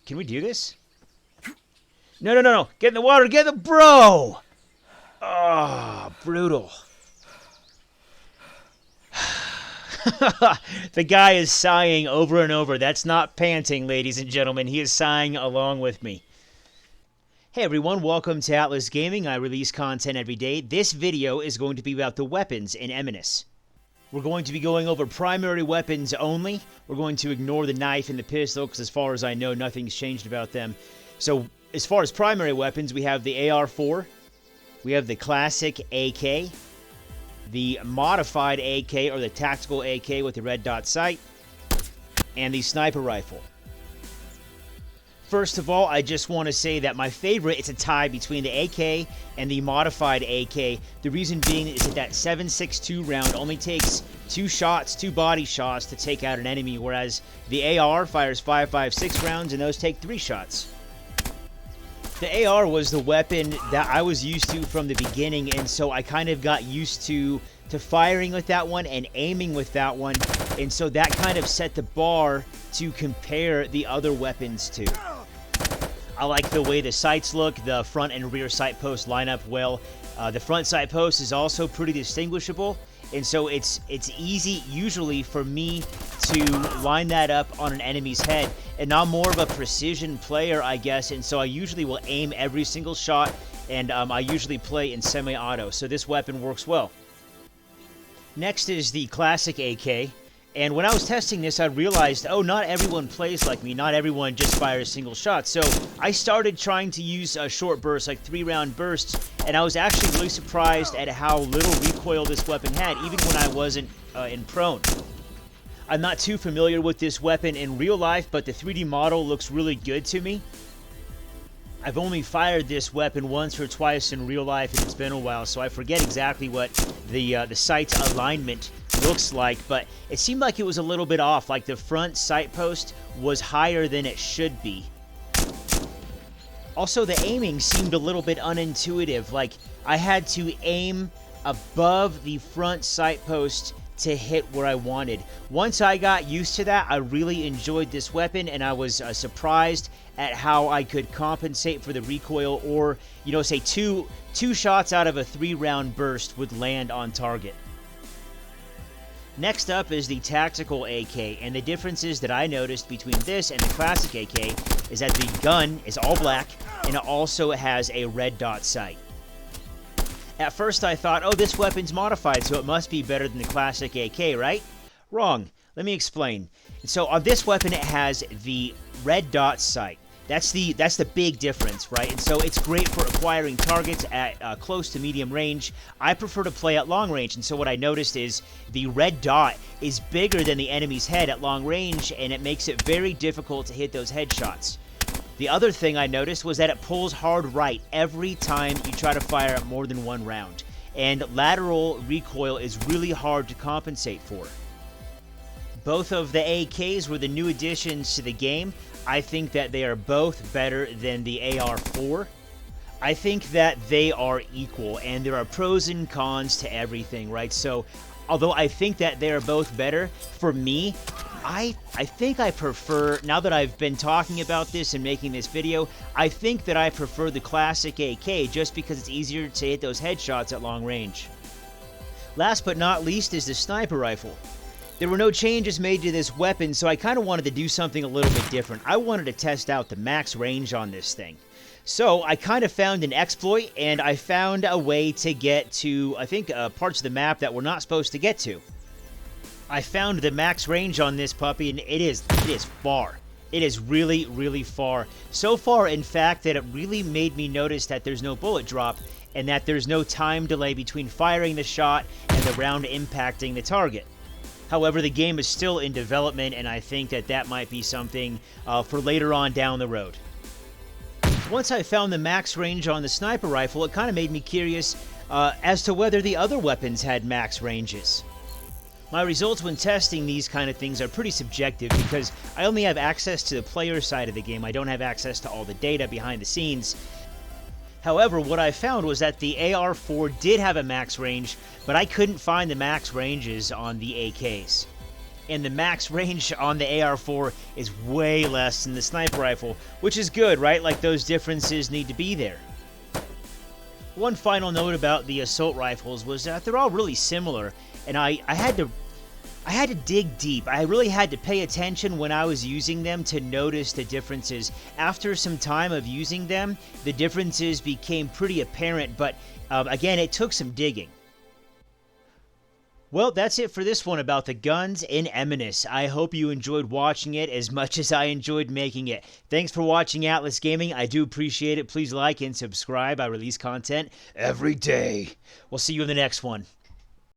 Can we do this? No, no, no, no. Get in the water. Get in the... Bro! Oh, brutal. The guy is sighing over and over. That's not panting, ladies and gentlemen. He is sighing along with me. Hey everyone, welcome to Atlas Gaming. I release content every day. This video is going to be about the weapons in Eminus. We're going to be going over primary weapons only. We're going to ignore the knife and the pistol because as far as I know, nothing's changed about them. So as far as primary weapons, we have the AR-4, we have the classic AK, the modified AK or the tactical AK with the red dot sight, and the sniper rifle. First of all, I just want to say that my favorite is a tie between the AK and the modified AK. The reason being is that 7.62 round only takes 2 shots, 2 body shots to take out an enemy, whereas the AR fires 5.56 rounds and those take 3 shots. The AR was the weapon that I was used to from the beginning, and so I kind of got used to firing with that one and aiming with that one, and so that kind of set the bar to compare the other weapons to. I like the way the sights look. The front and rear sight posts line up well. The front sight post is also pretty distinguishable, and so it's easy usually for me to line that up on an enemy's head. And I'm more of a precision player, I guess, and so I usually will aim every single shot, and I usually play in semi-auto, so this weapon works well. Next is the classic AK, and when I was testing this, I realized, oh, not everyone plays like me, not everyone just fires single shots, so I started trying to use short bursts, like 3-round bursts, and I was actually really surprised at how little recoil this weapon had, even when I wasn't in prone. I'm not too familiar with this weapon in real life, but the 3D model looks really good to me. I've only fired this weapon once or twice in real life, and it's been a while, so I forget exactly what the sight's alignment looks like, but it seemed like it was a little bit off, like the front sight post was higher than it should be. Also, the aiming seemed a little bit unintuitive, like I had to aim above the front sight post to hit where I wanted. Once I got used to that, I really enjoyed this weapon, and I was surprised at how I could compensate for the recoil, or, you know, say two shots out of a 3-round burst would land on target. Next up is the tactical AK, and the differences that I noticed between this and the classic AK is that the gun is all black, and it also has a red dot sight. At first I thought, oh, this weapon's modified, so it must be better than the classic AK, right? Wrong. Let me explain. So on this weapon, it has the red dot sight. That's the big difference, right? And so it's great for acquiring targets at close to medium range. I prefer to play at long range, and so what I noticed is the red dot is bigger than the enemy's head at long range, and it makes it very difficult to hit those headshots. The other thing I noticed was that it pulls hard right every time you try to fire more than 1 round, and lateral recoil is really hard to compensate for. Both of the AKs were the new additions to the game. I think that they are both better than the AR-4. I think that they are equal, and there are pros and cons to everything, right? So, although I think that they are both better, for me, I think I prefer, now that I've been talking about this and making this video, I think that I prefer the classic AK just because it's easier to hit those headshots at long range. Last but not least is the sniper rifle. There were no changes made to this weapon, so I kind of wanted to do something a little bit different. I wanted to test out the max range on this thing. So I kind of found an exploit, and I found a way to get to, I think, parts of the map that we're not supposed to get to. I found the max range on this puppy, and it is far. It is really, really far. So far, in fact, that it really made me notice that there's no bullet drop, and that there's no time delay between firing the shot and the round impacting the target. However, the game is still in development, and I think that that might be something for later on down the road. Once I found the max range on the sniper rifle, it kind of made me curious as to whether the other weapons had max ranges. My results when testing these kind of things are pretty subjective because I only have access to the player side of the game. I don't have access to all the data behind the scenes. However, what I found was that the AR-4 did have a max range, but I couldn't find the max ranges on the AKs. and the max range on the AR-4 is way less than the sniper rifle, which is good, right? Like, those differences need to be there. One final note about the assault rifles was that they're all really similar, and I had to dig deep. I really had to pay attention when I was using them to notice the differences. After some time of using them, the differences became pretty apparent, but again, it took some digging. Well, that's it for this one about the guns in Eminus. I hope you enjoyed watching it as much as I enjoyed making it. Thanks for watching Atlas Gaming. I do appreciate it. Please like and subscribe. I release content every day. We'll see you in the next one.